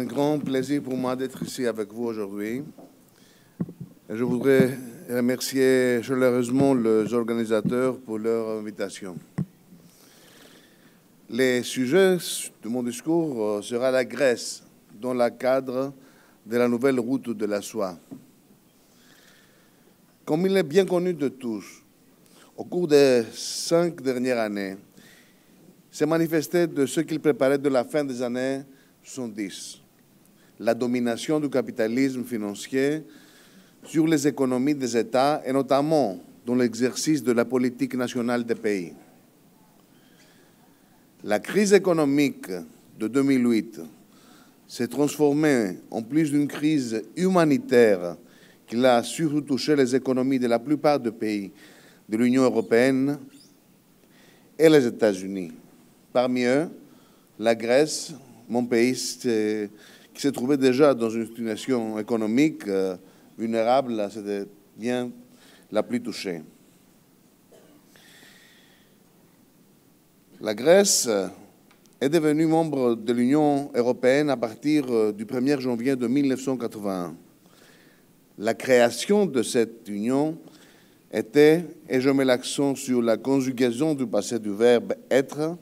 grand plaisir pour moi d'être ici avec vous aujourd'hui. Je voudrais remercier chaleureusement les organisateurs pour leur invitation. Le sujet de mon discours sera la Grèce dans le cadre de la nouvelle route de la soie. Comme il est bien connu de tous, au cours des 5 dernières années, s'est manifesté de ce qu'il préparait de la fin des années 70, la domination du capitalisme financier sur les économies des États et notamment dans l'exercice de la politique nationale des pays. La crise économique de 2008 s'est transformée en plus d'une crise humanitaire qui a surtout touché les économies de la plupart des pays de l'Union européenne et les États-Unis. Parmi eux, la Grèce, mon pays, qui se trouvait déjà dans une situation économique vulnérable, c'était bien la plus touchée. La Grèce est devenue membre de l'Union européenne à partir du 1er janvier de 1981. La création de cette union était, et je mets l'accent sur la conjugaison du passé du verbe « être »,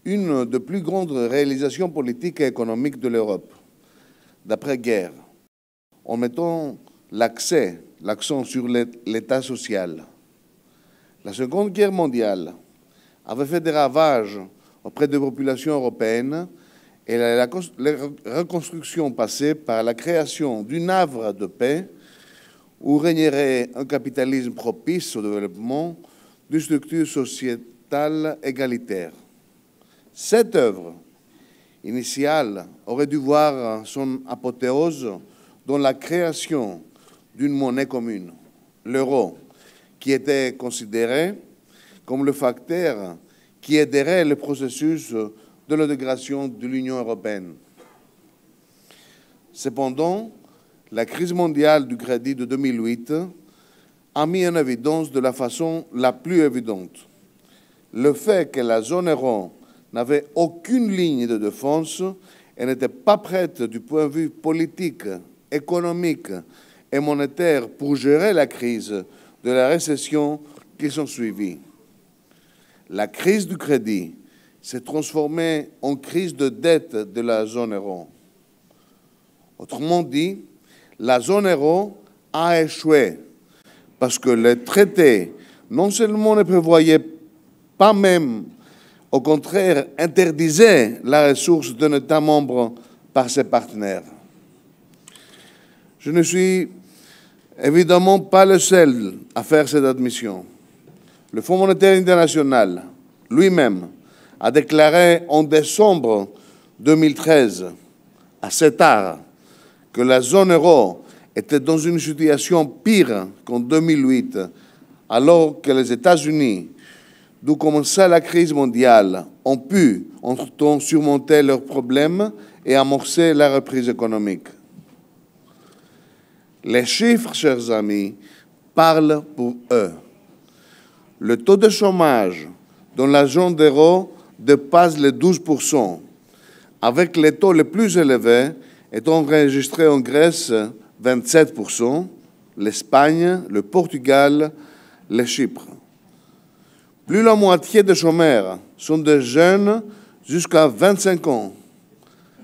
une des plus grandes réalisations politiques et économiques de l'Europe, d'après-guerre, en mettant l'accent sur l'État social. La Seconde Guerre mondiale avait fait des ravages auprès des populations européennes et la reconstruction passait par la création d'une havre de paix où régnerait un capitalisme propice au développement d'une structure sociétale égalitaire. Cette œuvre initiale aurait dû voir son apothéose dans la création d'une monnaie commune, l'euro, qui était considéré comme le facteur qui aiderait le processus de l'intégration de l'Union européenne. Cependant, la crise mondiale du crédit de 2008 a mis en évidence de la façon la plus évidente le fait que la zone euro n'avait aucune ligne de défense et n'était pas prête du point de vue politique, économique et monétaire pour gérer la crise de la récession qui s'en suivit. La crise du crédit s'est transformée en crise de dette de la zone euro. Autrement dit, la zone euro a échoué parce que le traité non seulement ne prévoyait pas même, au contraire, interdisait la ressource d'un État membre par ses partenaires. Je ne suis évidemment pas le seul à faire cette admission. Le Fonds monétaire international lui-même a déclaré en décembre 2013, assez tard, que la zone euro était dans une situation pire qu'en 2008, alors que les États-Unis, d'où commença la crise mondiale, ont pu, entre-temps, surmonter leurs problèmes et amorcer la reprise économique. Les chiffres, chers amis, parlent pour eux. Le taux de chômage dans la zone euro dépasse les 12%, avec les taux les plus élevés étant enregistrés en Grèce, 27%, l'Espagne, le Portugal, le Chypre. Plus de la moitié des chômeurs sont des jeunes jusqu'à 25 ans.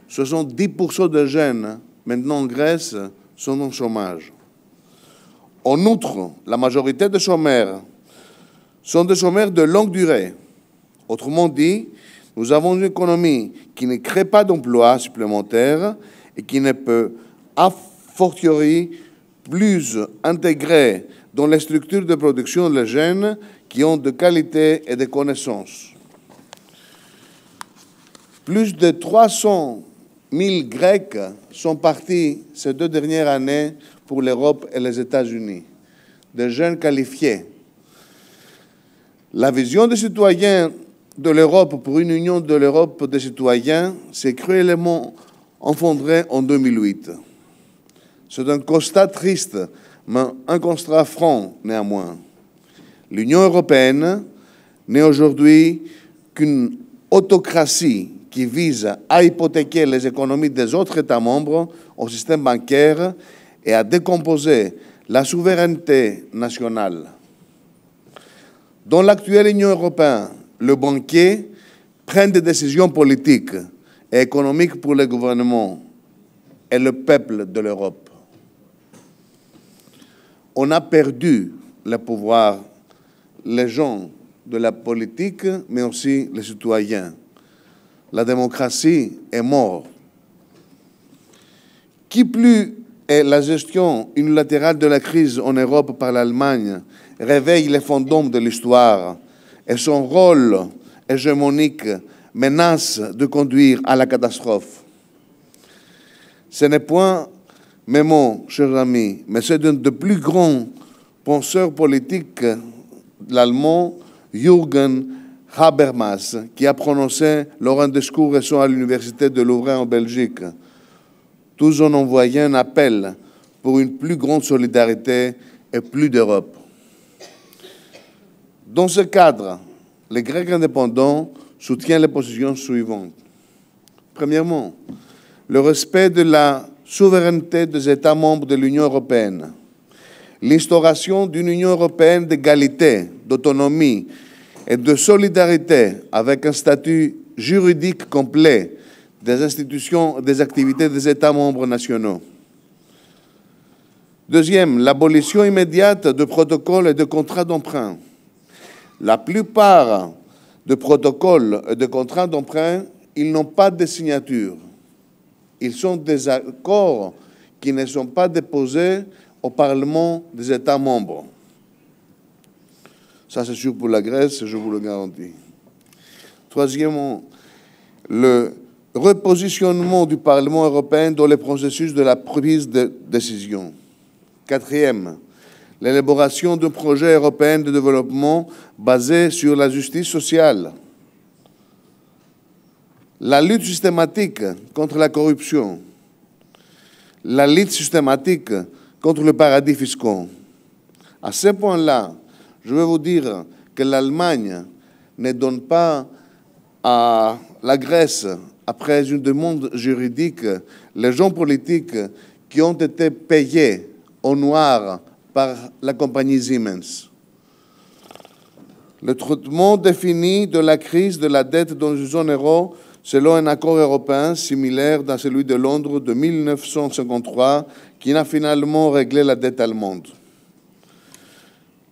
70% des jeunes, maintenant en Grèce, sont en chômage. En outre, la majorité des chômeurs sont des chômeurs de longue durée. Autrement dit, nous avons une économie qui ne crée pas d'emplois supplémentaires et qui ne peut, a fortiori, plus intégrer dans les structures de production les jeunes qui ont de qualité et de connaissances. Plus de 300 000 Grecs sont partis ces 2 dernières années pour l'Europe et les États-Unis, des jeunes qualifiés. La vision des citoyens de l'Europe pour une union de l'Europe des citoyens s'est cruellement effondrée en 2008. C'est un constat triste, mais un constat franc néanmoins. L'Union européenne n'est aujourd'hui qu'une autocratie qui vise à hypothéquer les économies des autres États membres au système bancaire et à décomposer la souveraineté nationale. Dans l'actuelle Union européenne, le banquier prend des décisions politiques et économiques pour le gouvernement et le peuple de l'Europe. On a perdu le pouvoir, les gens de la politique, mais aussi les citoyens. La démocratie est morte. Qui plus est la gestion unilatérale de la crise en Europe par l'Allemagne réveille les fantômes de l'histoire et son rôle hégémonique menace de conduire à la catastrophe. Ce n'est point mes mots, chers amis, mais c'est d'un des plus grands penseurs politiques, l'allemand Jürgen Habermas, qui a prononcé lors d'un discours récent à l'université de Louvain en Belgique, tous en envoyant un appel pour une plus grande solidarité et plus d'Europe. Dans ce cadre, les Grecs indépendants soutiennent les positions suivantes. Premièrement, le respect de la souveraineté des États membres de l'Union européenne, l'instauration d'une Union européenne d'égalité, d'autonomie et de solidarité avec un statut juridique complet des institutions et des activités des États membres nationaux. Deuxième, l'abolition immédiate de protocoles et de contrats d'emprunt. La plupart des protocoles et de contrats d'emprunt, ils n'ont pas de signature. Ils sont des accords qui ne sont pas déposés au Parlement des États membres. Ça, c'est sûr pour la Grèce, je vous le garantis. Troisièmement, le repositionnement du Parlement européen dans le processus de la prise de décision. Quatrième, l'élaboration d'un projet européen de développement basé sur la justice sociale. La lutte systématique contre la corruption. La lutte systématique contre le paradis fiscal. À ce point-là, je veux vous dire que l'Allemagne ne donne pas à la Grèce, après une demande juridique, les gens politiques qui ont été payés au noir par la compagnie Siemens. Le traitement défini de la crise de la dette dans une zone euro selon un accord européen similaire à celui de Londres de 1953, qui n'a finalement réglé la dette allemande.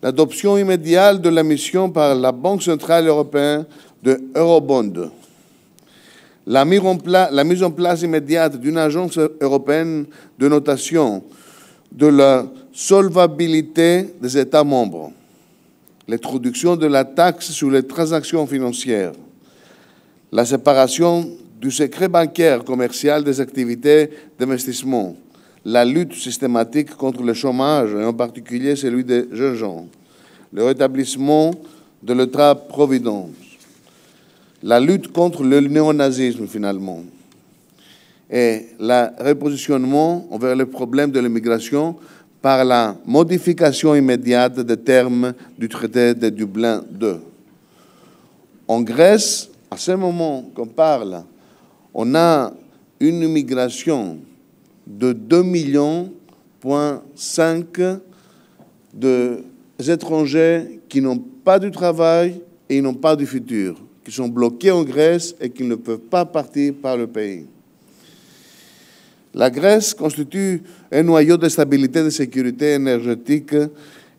L'adoption immédiate de la mission par la Banque centrale européenne de Eurobond. La mise en place immédiate d'une agence européenne de notation de la solvabilité des États membres. L'introduction de la taxe sur les transactions financières. La séparation du secret bancaire commercial des activités d'investissement. La lutte systématique contre le chômage, et en particulier celui des jeunes gens. Le rétablissement de l'État-providence. La lutte contre le néonazisme, finalement. Et le repositionnement envers le problème de l'immigration par la modification immédiate des termes du traité de Dublin II. En Grèce, à ce moment qu'on parle, on a une immigration de 2,5 millions d'étrangers qui n'ont pas de travail et n'ont pas de futur, qui sont bloqués en Grèce et qui ne peuvent pas partir par le pays. La Grèce constitue un noyau de stabilité, de sécurité énergétique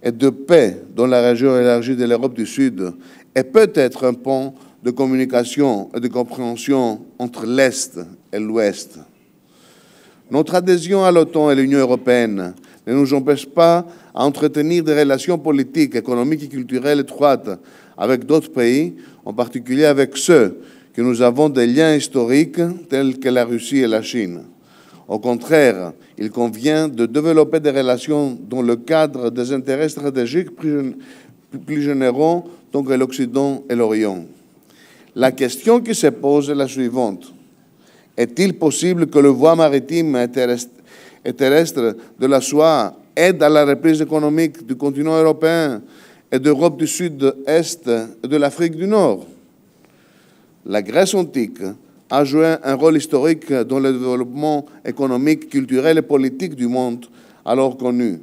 et de paix dans la région élargie de l'Europe du Sud et peut être un pont de communication et de compréhension entre l'Est et l'Ouest. Notre adhésion à l'OTAN et l'Union européenne ne nous empêche pas à entretenir des relations politiques, économiques et culturelles étroites avec d'autres pays, en particulier avec ceux que nous avons des liens historiques tels que la Russie et la Chine. Au contraire, il convient de développer des relations dans le cadre des intérêts stratégiques plus généraux, donc l'Occident et l'Orient. La question qui se pose est la suivante. Est-il possible que le voie maritime et terrestre de la soie aide à la reprise économique du continent européen et d'Europe du Sud-Est et de l'Afrique du Nord? La Grèce antique a joué un rôle historique dans le développement économique, culturel et politique du monde alors connu.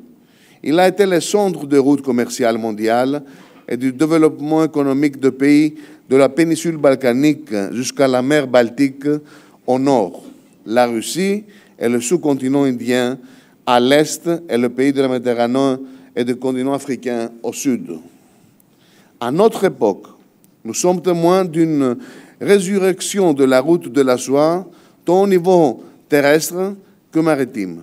Il a été le centre de routes commerciales mondiales et du développement économique de pays de la péninsule balkanique jusqu'à la mer Baltique au nord, la Russie et le sous-continent indien à l'est et le pays de la Méditerranée et du continent africain au sud. À notre époque, nous sommes témoins d'une résurrection de la route de la soie, tant au niveau terrestre que maritime.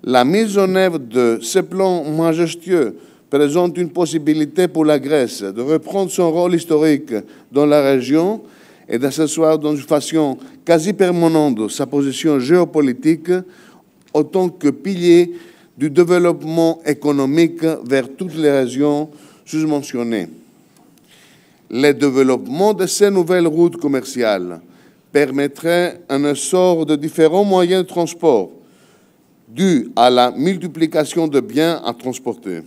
La mise en œuvre de ce plan majestueux présente une possibilité pour la Grèce de reprendre son rôle historique dans la région et d'asseoir dans une façon quasi permanente sa position géopolitique en tant que pilier du développement économique vers toutes les régions sous-mentionnées. Le développement de ces nouvelles routes commerciales permettrait un essor de différents moyens de transport dû à la multiplication de biens à transporter.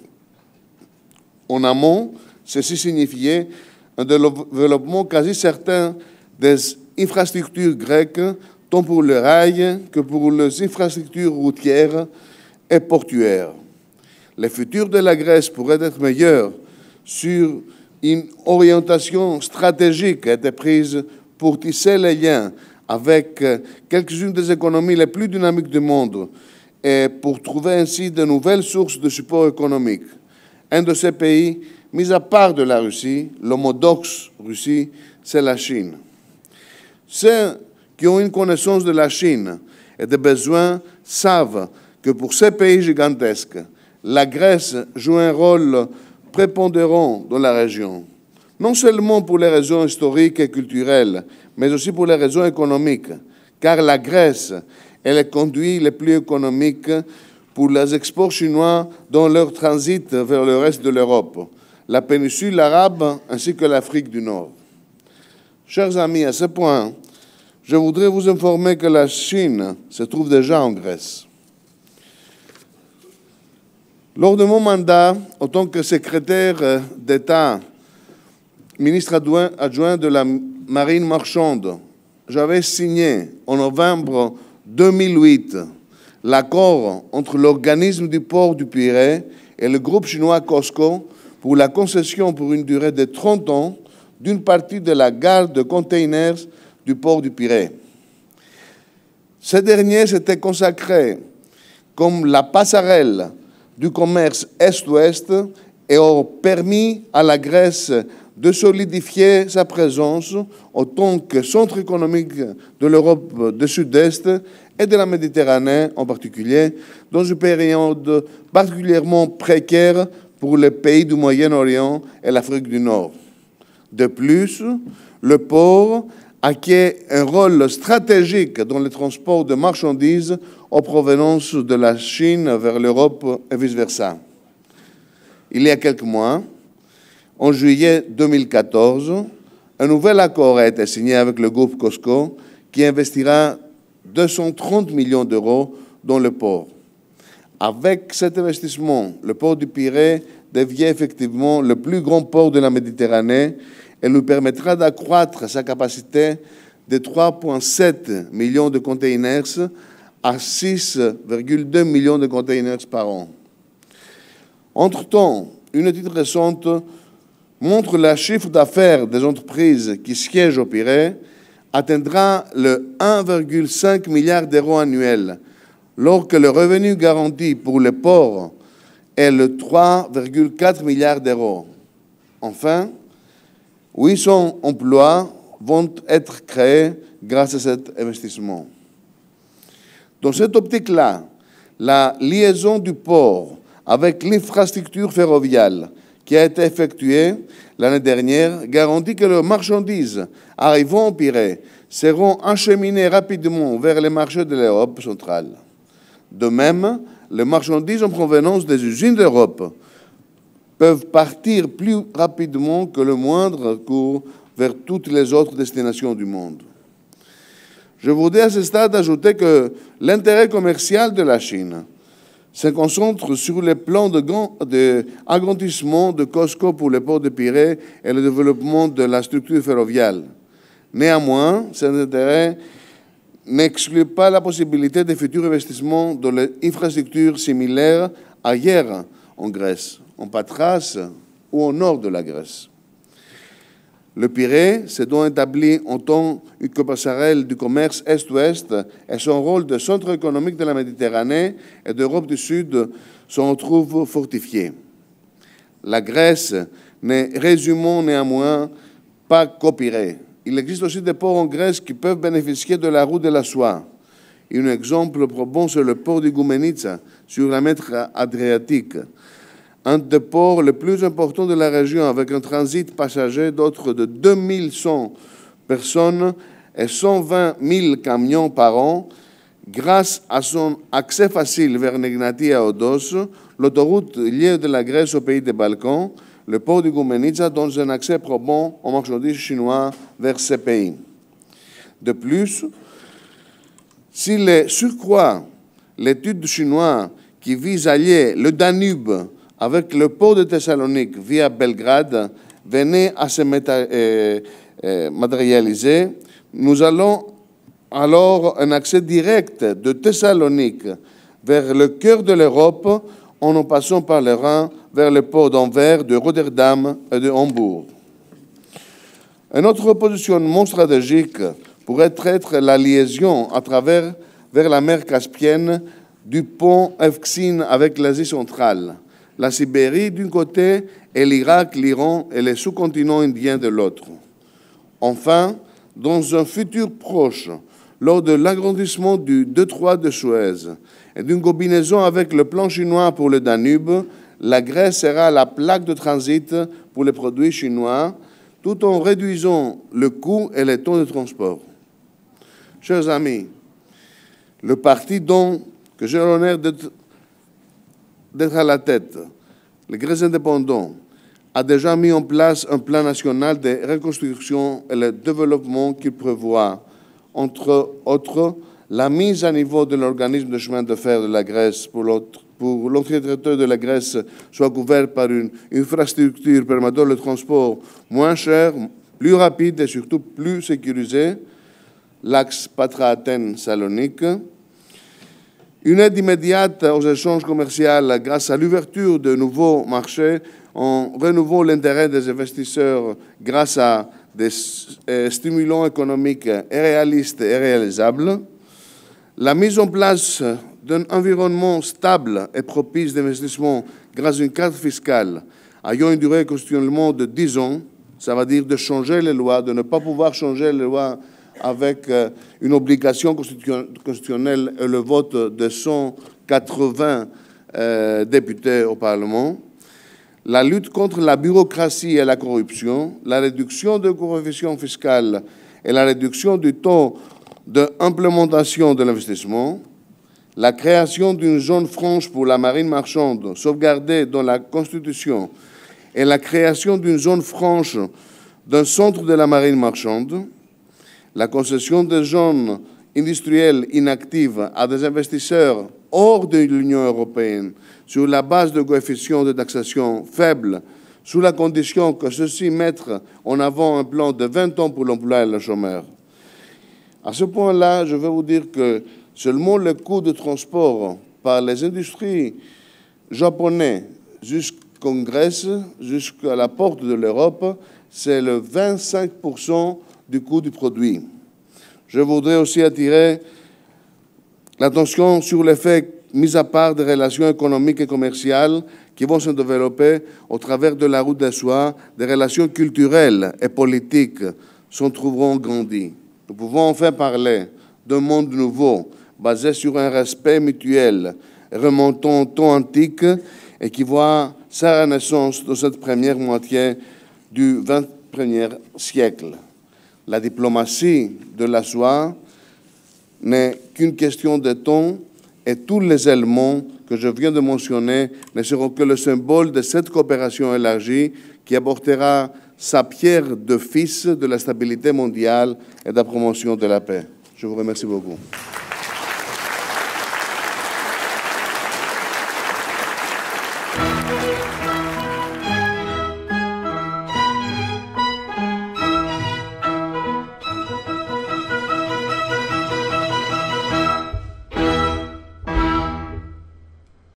En amont, ceci signifiait un développement quasi certain des infrastructures grecques, tant pour le rail que pour les infrastructures routières et portuaires. Le futur de la Grèce pourrait être meilleur sur une orientation stratégique a été prise pour tisser les liens avec quelques-unes des économies les plus dynamiques du monde et pour trouver ainsi de nouvelles sources de support économique. Un de ces pays, mis à part de la Russie, l'homodoxe Russie, c'est la Chine. Ceux qui ont une connaissance de la Chine et des besoins savent que pour ces pays gigantesques, la Grèce joue un rôle prépondérant dans la région, non seulement pour les raisons historiques et culturelles, mais aussi pour les raisons économiques, car la Grèce est le conduit le plus économique pour les exports chinois dans leur transit vers le reste de l'Europe, la péninsule arabe ainsi que l'Afrique du Nord. Chers amis, à ce point, je voudrais vous informer que la Chine se trouve déjà en Grèce. Lors de mon mandat, en tant que secrétaire d'État, ministre adjoint de la Marine marchande, j'avais signé en novembre 2008 l'accord entre l'organisme du port du Pirée et le groupe chinois COSCO pour la concession pour une durée de 30 ans d'une partie de la gare de containers du port du Pirée. Ce dernier s'était consacré comme la passerelle du commerce Est-Ouest et ont permis à la Grèce de solidifier sa présence en tant que centre économique de l'Europe du Sud-Est et de la Méditerranée en particulier, dans une période particulièrement précaire pour les pays du Moyen-Orient et l'Afrique du Nord. De plus, le port acquiert un rôle stratégique dans le transport de marchandises en provenance de la Chine vers l'Europe et vice-versa. Il y a quelques mois, en juillet 2014, un nouvel accord a été signé avec le groupe COSCO qui investira 230 millions d'euros dans le port. Avec cet investissement, le port du Pirée devient effectivement le plus grand port de la Méditerranée et lui permettra d'accroître sa capacité de 3,7 millions de containers à 6,2 millions de containers par an. Entre-temps, une étude récente montre que le chiffre d'affaires des entreprises qui siègent au Pirée atteindra le 1,5 milliard d'euros annuels, alors que le revenu garanti pour le port est le 3,4 milliards d'euros. Enfin, 800 emplois vont être créés grâce à cet investissement. Dans cette optique-là, la liaison du port avec l'infrastructure ferroviaire qui a été effectuée l'année dernière garantit que les marchandises arrivant au Pirée seront acheminées rapidement vers les marchés de l'Europe centrale. De même, les marchandises en provenance des usines d'Europe peuvent partir plus rapidement que le moindre cours vers toutes les autres destinations du monde. Je voudrais à ce stade ajouter que l'intérêt commercial de la Chine se concentre sur le plan d'agrandissement de COSCO pour le port de Pirée et le développement de la structure ferroviaire. Néanmoins, cet intérêt n'exclut pas la possibilité de futurs investissements dans les infrastructures similaires ailleurs en Grèce, en Patras ou au nord de la Grèce. Le Pirée s'est donc établi en tant que passerelle du commerce Est-Ouest et son rôle de centre économique de la Méditerranée et d'Europe du Sud s'en trouve fortifié. La Grèce n'est résumons néanmoins pas qu'au Pirée. Il existe aussi des ports en Grèce qui peuvent bénéficier de la route de la soie. Un exemple probant, c'est le port de Goumenitsa, sur la mer Adriatique, un des ports les plus importants de la région, avec un transit passager d'autres de 2100 personnes et 120 000 camions par an. Grâce à son accès facile vers Negnati et Odos, l'autoroute liée de la Grèce au pays des Balkans, le port de Goumenitsa donne un accès probant aux marchandises chinoises vers ces pays. De plus, s'il surcroît l'étude chinoise qui vise à lier le Danube avec le port de Thessalonique via Belgrade venait à se matérialiser, nous allons alors un accès direct de Thessalonique vers le cœur de l'Europe en passant par le Rhin vers le port d'Anvers, de Rotterdam et de Hambourg. Un autre positionnement stratégique pourrait être la liaison vers la mer Caspienne du pont Evksin avec l'Asie centrale, la Sibérie d'un côté et l'Irak, l'Iran et les sous-continents indiens de l'autre. Enfin, dans un futur proche, lors de l'agrandissement du détroit de Suez et d'une combinaison avec le plan chinois pour le Danube, la Grèce sera la plaque de transit pour les produits chinois, tout en réduisant le coût et les temps de transport. Chers amis, le parti dont que j'ai l'honneur d'être à la tête, les Grecs indépendants, a déjà mis en place un plan national de reconstruction et de développement qui prévoit, entre autres, la mise à niveau de l'organisme de chemin de fer de la Grèce pour l'entrée de la Grèce soit couvert par une infrastructure permettant le transport moins cher, plus rapide et surtout plus sécurisé, l'axe Patra-Athènes-Salonique. Une aide immédiate aux échanges commerciaux grâce à l'ouverture de nouveaux marchés en renouvelant l'intérêt des investisseurs grâce à des stimulants économiques réalistes et réalisables. La mise en place d'un environnement stable et propice d'investissement grâce à une carte fiscale ayant une durée constitutionnellement de 10 ans, ça veut dire de changer les lois, de ne pas pouvoir changer les lois avec une obligation constitutionnelle et le vote de 180 députés au Parlement, la lutte contre la bureaucratie et la corruption, la réduction de coefficients fiscaux et la réduction du taux d'implémentation de l'investissement, la création d'une zone franche pour la marine marchande sauvegardée dans la Constitution et la création d'une zone franche d'un centre de la marine marchande, la concession des zones industrielles inactives à des investisseurs hors de l'Union européenne sur la base de coefficients de taxation faibles, sous la condition que ceux-ci mettent en avant un plan de 20 ans pour l'emploi et le chômeur. À ce point-là, je vais vous dire que seulement le coût de transport par les industries japonaises jusqu'en Grèce, jusqu'à la porte de l'Europe, c'est le 25% du coût du produit. Je voudrais aussi attirer l'attention sur l'effet mis à part des relations économiques et commerciales qui vont se développer au travers de la route des soie, des relations culturelles et politiques s'en trouveront grandies. Nous pouvons enfin parler d'un monde nouveau, basé sur un respect mutuel, remontant au temps antique et qui voit sa renaissance dans cette première moitié du XXIe siècle. La diplomatie de la soie n'est qu'une question de temps et tous les éléments que je viens de mentionner ne seront que le symbole de cette coopération élargie qui apportera sa pierre de fils de la stabilité mondiale et de la promotion de la paix. Je vous remercie beaucoup.